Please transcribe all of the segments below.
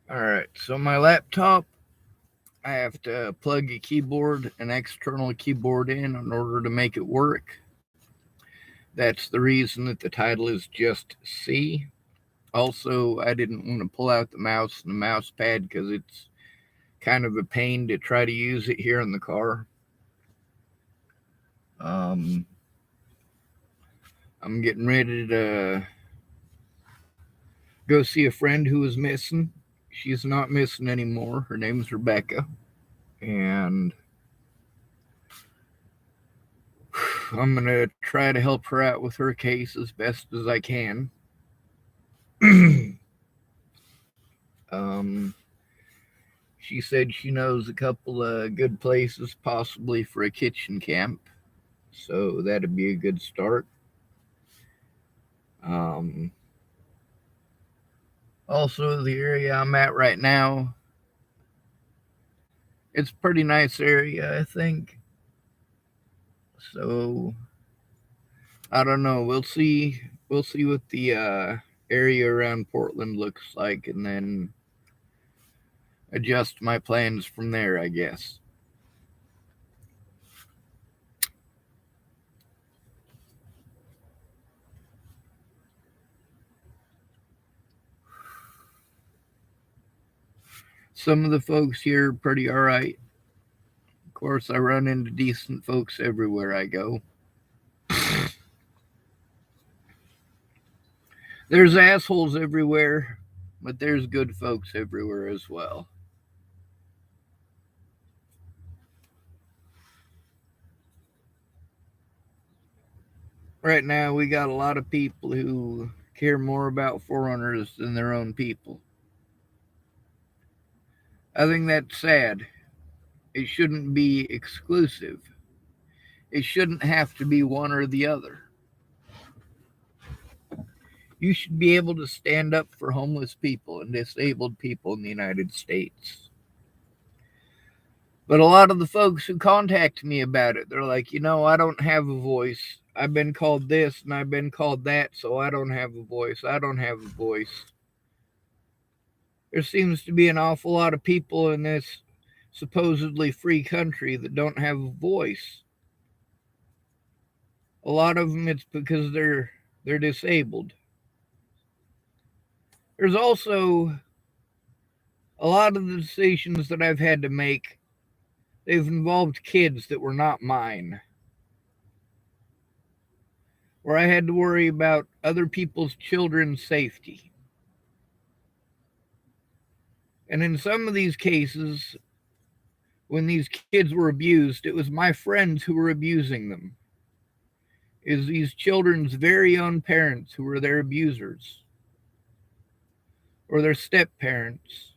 Alright, so my laptop, I have to plug a keyboard, an external keyboard in order to make it work. That's the reason that the title is just C. Also, I didn't want to pull out the mouse and the mouse pad because it's kind of a pain to try to use it here in the car. Um, I'm getting ready to go see a friend who was missing. She's not missing anymore. Her name's Rebecca. And I'm going to try to help her out with her case as best as I can. um, she said she knows a couple of good places, possibly for a kitchen camp. So that'd be a good start. Um, Also, the area I'm at right now, it's a pretty nice area, I think. So I don't know. We'll see. We'll see what the area around Portland looks like, and then adjust my plans from there, I guess. Some of the folks here are pretty alright. Of course, I run into decent folks everywhere I go. There's assholes everywhere, but there's good folks everywhere as well. Right now, we got a lot of people who care more about foreigners than their own people. I think that's sad. It shouldn't be exclusive. It shouldn't have to be one or the other. You should be able to stand up for homeless people and disabled people in the United States. But a lot of the folks who contact me about it, they're like, I don't have a voice. I've been called this and I've been called that, so I don't have a voice. I don't have a voice. There seems to be an awful lot of people in this supposedly free country that don't have a voice. A lot of them, it's because they're disabled. There's also a lot of the decisions that I've had to make. They've involved kids that were not mine, where I had to worry about other people's children's safety. And in some of these cases, when these kids were abused, it was my friends who were abusing them. Is these children's very own parents who were their abusers or their step parents.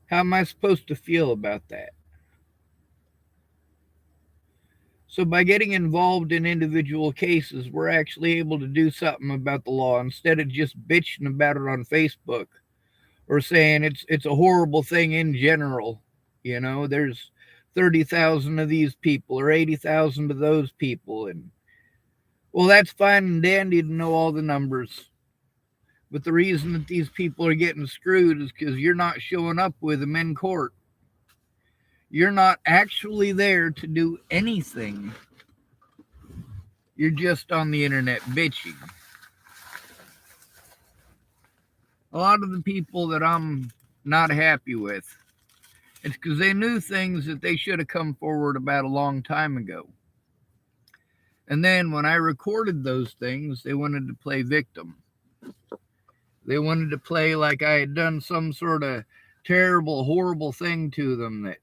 How am I supposed to feel about that? So, by getting involved in individual cases, we're actually able to do something about the law instead of just bitching about it on Facebook or saying it's a horrible thing in general. There's 30,000 of these people or 80,000 of those people, and well, that's fine and dandy to know all the numbers. But the reason that these people are getting screwed is because you're not showing up with them in court. You're not actually there to do anything. You're just on the internet bitching. A lot of the people that I'm not happy with, it's because they knew things that they should have come forward about a long time ago. And then when I recorded those things, they wanted to play victim. They wanted to play like I had done some sort of terrible, horrible thing to them that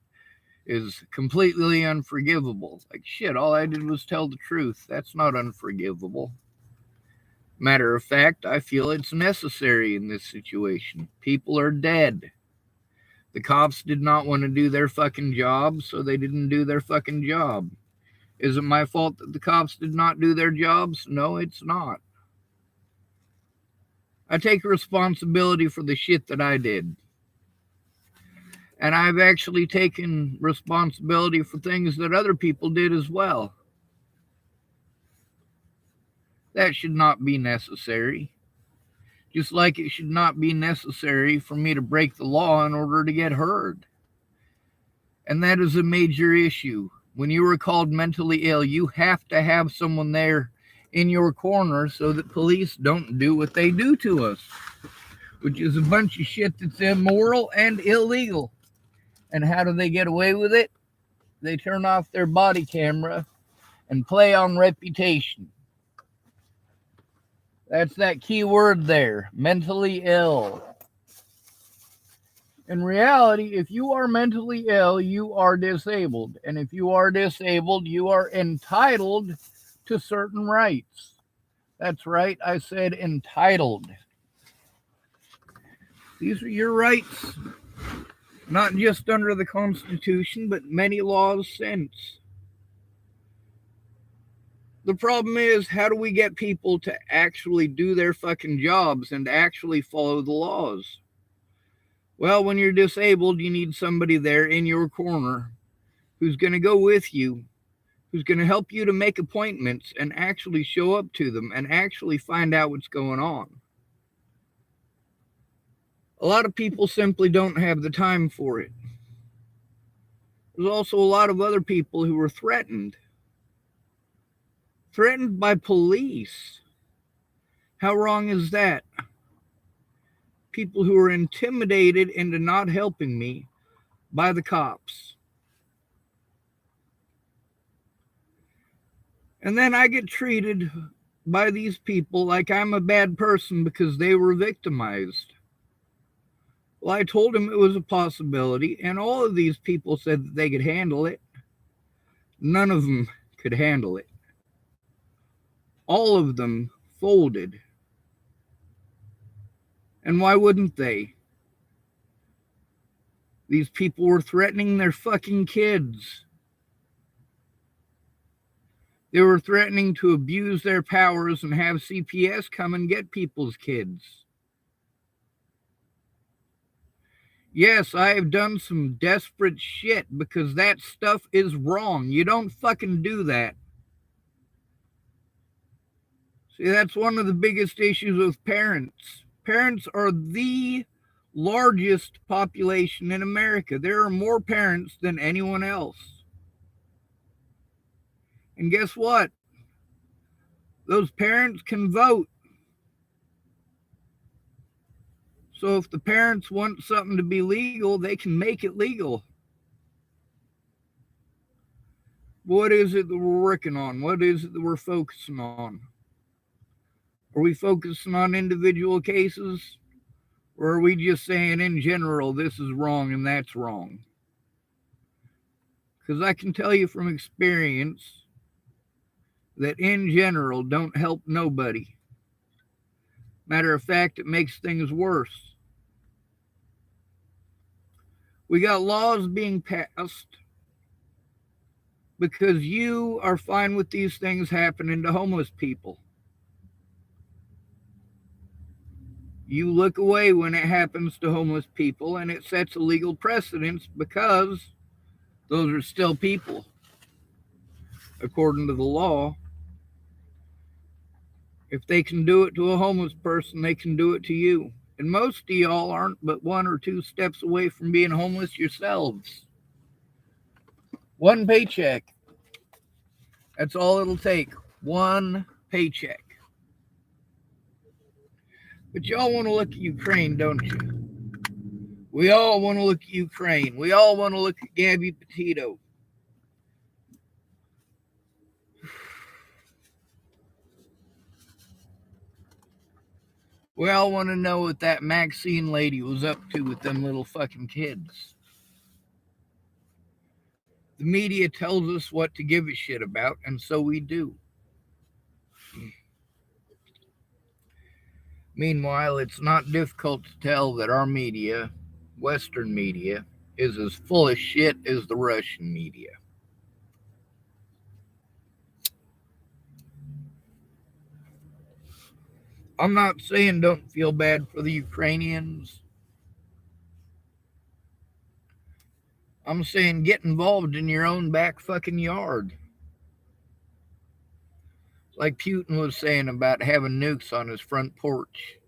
is completely unforgivable. Like, shit, all I did was tell the truth. That's not unforgivable. Matter of fact, I feel it's necessary in this situation. People are dead. The cops did not want to do their fucking job, so they didn't do their fucking job. Is it my fault that the cops did not do their jobs? No, it's not. I take responsibility for the shit that I did. And I've actually taken responsibility for things that other people did as well. That should not be necessary. Just like it should not be necessary for me to break the law in order to get heard. And that is a major issue. When you are called mentally ill, you have to have someone there in your corner so that police don't do what they do to us, which is a bunch of shit that's immoral and illegal. And how do they get away with it? They turn off their body camera and play on reputation. That's that key word there, mentally ill. In reality, if you are mentally ill, you are disabled. And if you are disabled, you are entitled to certain rights. That's right, I said entitled. These are your rights, not just under the Constitution, but many laws since. The problem is, how do we get people to actually do their fucking jobs and actually follow the laws? Well, when you're disabled, you need somebody there in your corner who's going to go with you, who's going to help you to make appointments and actually show up to them and actually find out what's going on. A lot of people simply don't have the time for it. There's also a lot of other people who are threatened by police. How wrong is that? People who are intimidated into not helping me by the cops. And then I get treated by these people like I'm a bad person because they were victimized. Well, I told them it was a possibility, and all of these people said that they could handle it. None of them could handle it. All of them folded. And why wouldn't they? These people were threatening their fucking kids. They were threatening to abuse their powers and have CPS come and get people's kids. Yes, I have done some desperate shit because that stuff is wrong. You don't fucking do that. See, that's one of the biggest issues with parents. Parents are the largest population in America. There are more parents than anyone else. And guess what? Those parents can vote. So if the parents want something to be legal, they can make it legal. What is it that we're working on? What is it that we're focusing on? Are we focusing on individual cases? Or are we just saying in general, this is wrong and that's wrong? Because I can tell you from experience that in general don't help nobody. Matter of fact, it makes things worse. We got laws being passed because you are fine with these things happening to homeless people. You look away when it happens to homeless people, and it sets a legal precedence because those are still people, according to the law. If they can do it to a homeless person, they can do it to you. And most of y'all aren't but 1 or 2 steps away from being homeless yourselves. One paycheck. That's all it'll take. One paycheck. But y'all want to look at Ukraine, don't you? We all want to look at Ukraine. We all want to look at Gabby Petito. We all want to know what that Maxine lady was up to with them little fucking kids. The media tells us what to give a shit about, and so we do. Meanwhile, it's not difficult to tell that our media, Western media, is as full of shit as the Russian media. I'm not saying don't feel bad for the Ukrainians. I'm saying get involved in your own back fucking yard. Like Putin was saying about having nukes on his front porch.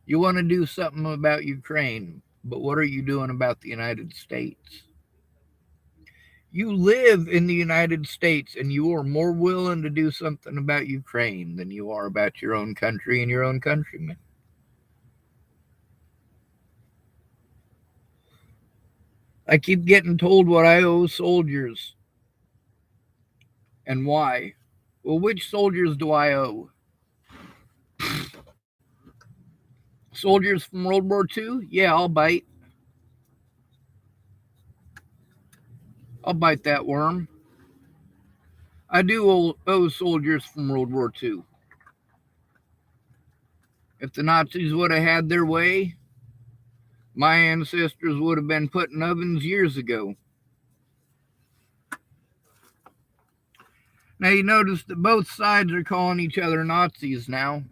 You want to do something about Ukraine, but what are you doing about the United States? You live in the United States and you are more willing to do something about Ukraine than you are about your own country and your own countrymen. I keep getting told what I owe soldiers and why. Well, which soldiers do I owe? Soldiers from World War II? Yeah, I'll bite. I'll bite that worm. I do owe soldiers from World War II. If the Nazis would have had their way, my ancestors would have been put in ovens years ago. Now you notice that both sides are calling each other Nazis now.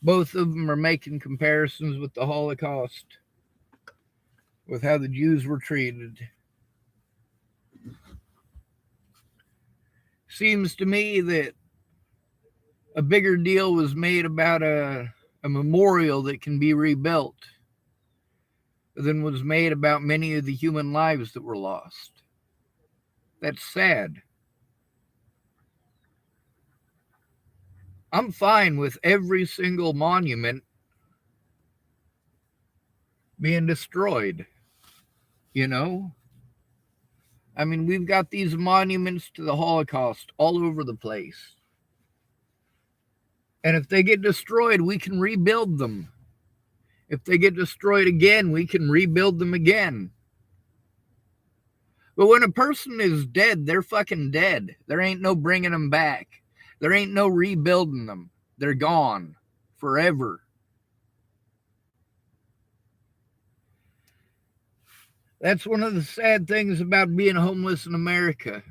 Both of them are making comparisons with the Holocaust, with how the Jews were treated. Seems to me that a bigger deal was made about a memorial that can be rebuilt than was made about many of the human lives that were lost. That's sad. I'm fine with every single monument being destroyed. You know? I mean, we've got these monuments to the Holocaust all over the place. And if they get destroyed, we can rebuild them. If they get destroyed again, we can rebuild them again. But when a person is dead, they're fucking dead. There ain't no bringing them back. There ain't no rebuilding them. They're gone forever. That's one of the sad things about being homeless in America.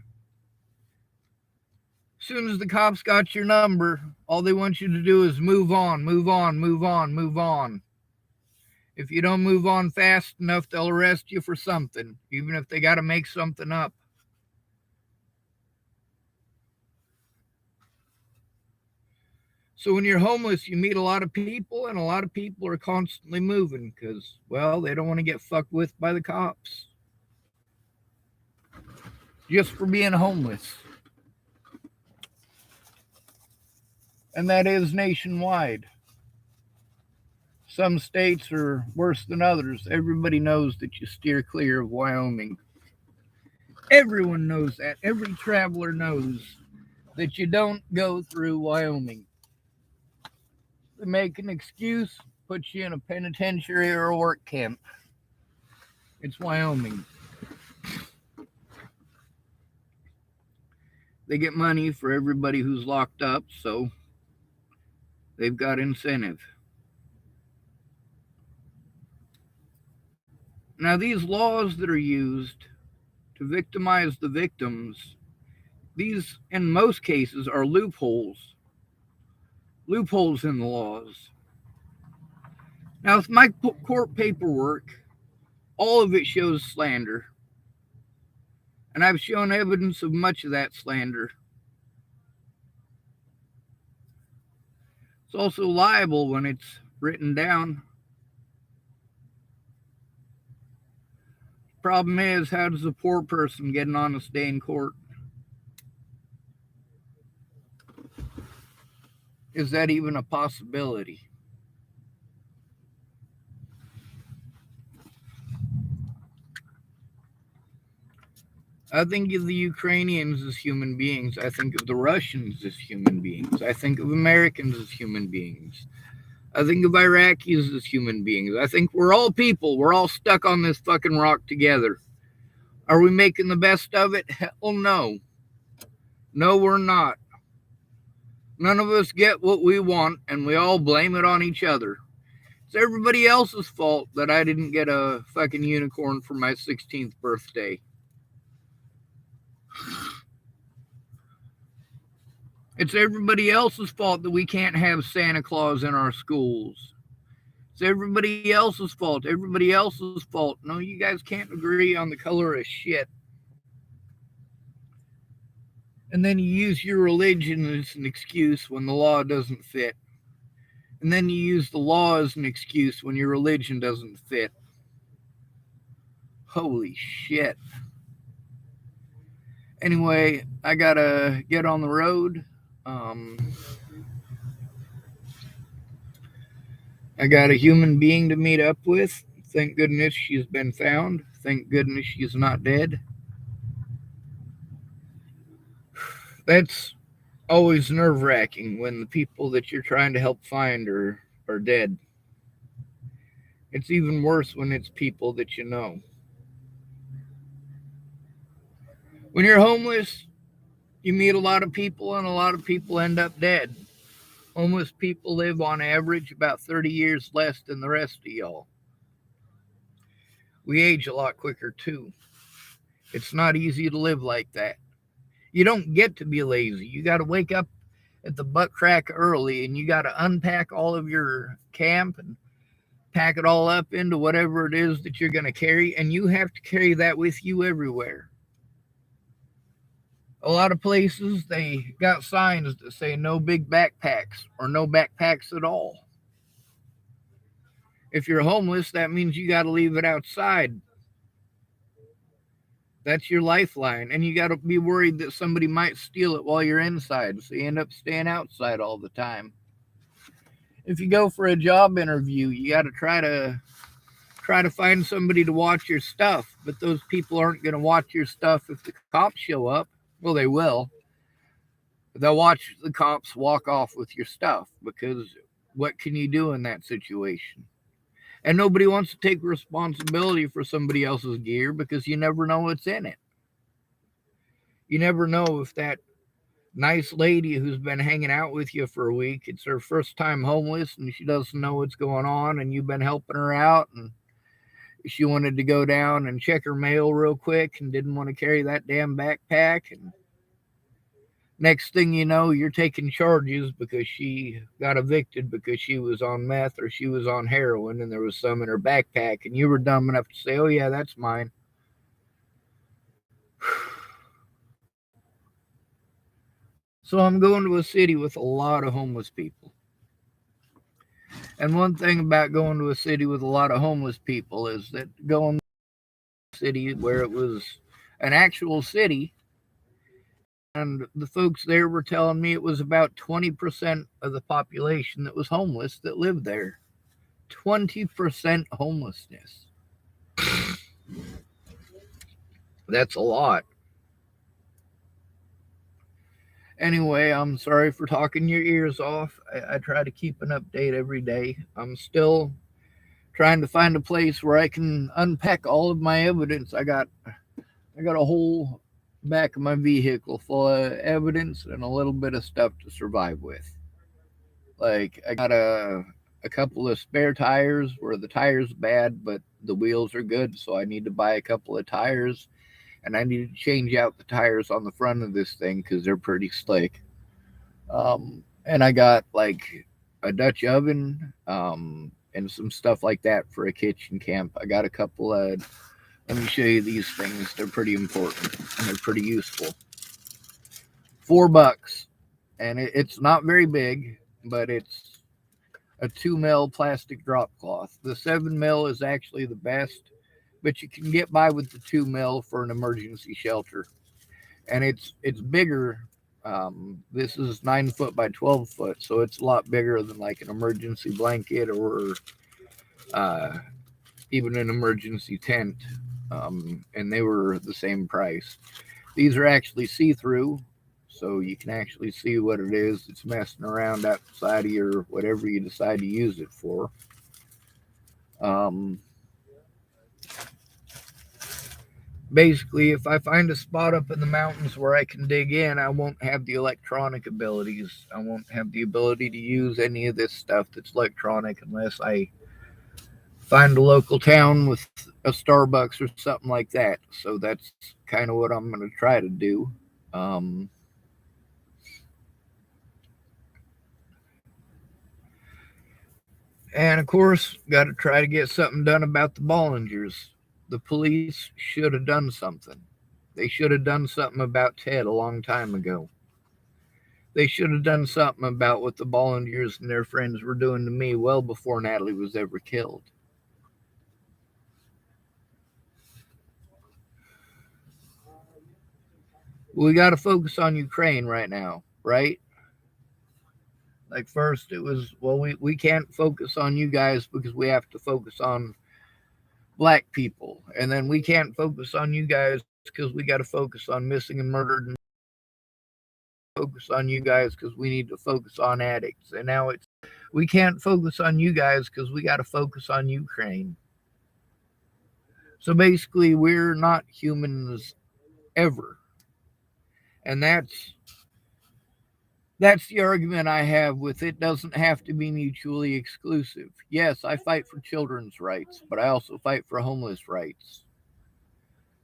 As soon as the cops got your number, all they want you to do is move on, move on, move on, move on. If you don't move on fast enough, they'll arrest you for something, even if they got to make something up. So when you're homeless, you meet a lot of people, and a lot of people are constantly moving because, well, they don't want to get fucked with by the cops. Just for being homeless. And that is nationwide. Some states are worse than others. Everybody knows that you steer clear of Wyoming. Everyone knows that. Every traveler knows that you don't go through Wyoming. They make an excuse, put you in a penitentiary or a work camp. It's Wyoming. They get money for everybody who's locked up, so they've got incentive. Now, these laws that are used to victimize the victims, these, in most cases, are loopholes in the laws. Now, with my court paperwork, all of it shows slander. And I've shown evidence of much of that slander. It's also liable when it's written down. Problem is, how does a poor person get an honest day in court? Is that even a possibility? I think of the Ukrainians as human beings. I think of the Russians as human beings. I think of Americans as human beings. I think of Iraqis as human beings. I think we're all people. We're all stuck on this fucking rock together. Are we making the best of it? Hell no. No, we're not. None of us get what we want, and we all blame it on each other. It's everybody else's fault that I didn't get a fucking unicorn for my 16th birthday. It's everybody else's fault that we can't have Santa Claus in our schools. It's everybody else's fault. Everybody else's fault. No, you guys can't agree on the color of shit. And then you use your religion as an excuse when the law doesn't fit. And then you use the law as an excuse when your religion doesn't fit. Holy shit. Anyway, I gotta get on the road. Um, I got a human being to meet up with. Thank goodness she's been found. Thank goodness she's not dead. That's always nerve wracking when the people that you're trying to help find are dead. It's even worse when it's people that you know. When you're homeless, you meet a lot of people, and a lot of people end up dead. Homeless people live on average about 30 years less than the rest of y'all. We age a lot quicker, too. It's not easy to live like that. You don't get to be lazy. You got to wake up at the butt crack early, and you got to unpack all of your camp and pack it all up into whatever it is that you're going to carry, and you have to carry that with you everywhere. A lot of places they got signs that say no big backpacks or no backpacks at all. If you're homeless, that means you got to leave it outside. That's your lifeline, and you got to be worried that somebody might steal it while you're inside, so you end up staying outside all the time. If you go for a job interview, you got to try to find somebody to watch your stuff, but those people aren't going to watch your stuff if the cops show up. Well, they will. They'll watch the cops walk off with your stuff because what can you do in that situation? And nobody wants to take responsibility for somebody else's gear because you never know what's in it. You never know if that nice lady who's been hanging out with you for a week, it's her first time homeless and she doesn't know what's going on, and you've been helping her out, and she wanted to go down and check her mail real quick and didn't want to carry that damn backpack. And next thing you know, you're taking charges because she got evicted because she was on meth or she was on heroin and there was some in her backpack, and you were dumb enough to say, oh, yeah, that's mine. So I'm going to a city with a lot of homeless people. And one thing about going to a city with a lot of homeless people is that going to a city where it was an actual city, and the folks there were telling me it was about 20% of the population that was homeless that lived there. 20% homelessness. That's a lot. Anyway, I'm sorry for talking your ears off. I try to keep an update every day. I'm still trying to find a place where I can unpack all of my evidence. I got a whole back of my vehicle full of evidence and a little bit of stuff to survive with. Like I got a couple of spare tires where the tires bad, but the wheels are good, so I need to buy a couple of tires, and I need to change out the tires on the front of this thing because they're pretty slick. And I got like a Dutch oven, and some stuff like that for a kitchen camp. I got a couple of. Let me show you these things. They're pretty important and they're pretty useful. $4, and it's not very big, but it's a 2 mil plastic drop cloth. The 7 mil is actually the best, but you can get by with the 2 mil for an emergency shelter, and it's bigger. This is 9 foot by 12 foot, so it's a lot bigger than like an emergency blanket or uh, even an emergency tent. And they were the same price. These are actually see-through, so you can actually see what it is that's messing around outside of your whatever you decide to use it for. Um, Basically, if I find a spot up in the mountains where I can dig in, I won't have the electronic abilities. I won't have the ability to use any of this stuff that's electronic unless I find a local town with a Starbucks or something like that. So that's kind of what I'm going to try to do. Um, and of course, got to try to get something done about the Bollingers. The police should have done something. They should have done something about Ted a long time ago. They should have done something about what the volunteers and their friends were doing to me well before Natalie was ever killed. We got to focus on Ukraine right now, right? Like, first, it was, well, we can't focus on you guys because we have to focus on black people. And then we can't focus on you guys because we got to focus on missing and murdered, and focus on you guys because we need to focus on addicts. And now it's, we can't focus on you guys because we got to focus on Ukraine. So basically, we're not humans ever. And that's the argument I have with it. Doesn't have to be mutually exclusive. Yes, I fight for children's rights, but I also fight for homeless rights.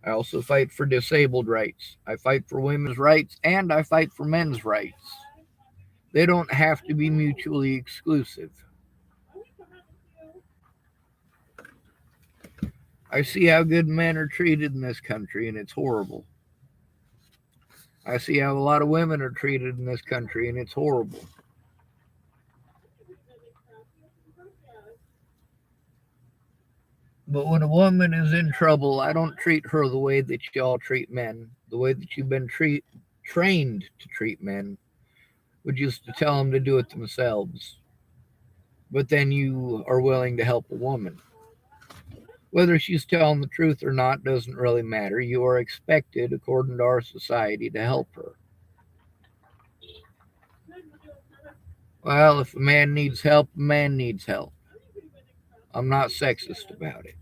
I also fight for disabled rights. I fight for women's rights, and I fight for men's rights. They don't have to be mutually exclusive. I see how good men are treated in this country, and it's horrible. I see how a lot of women are treated in this country, and it's horrible. But when a woman is in trouble, I don't treat her the way that y'all treat men, the way that you've been trained to treat men, which is to tell them to do it themselves. But then you are willing to help a woman. Whether she's telling the truth or not doesn't really matter. You are expected, according to our society, to help her. Well, if a man needs help, a man needs help. I'm not sexist about it.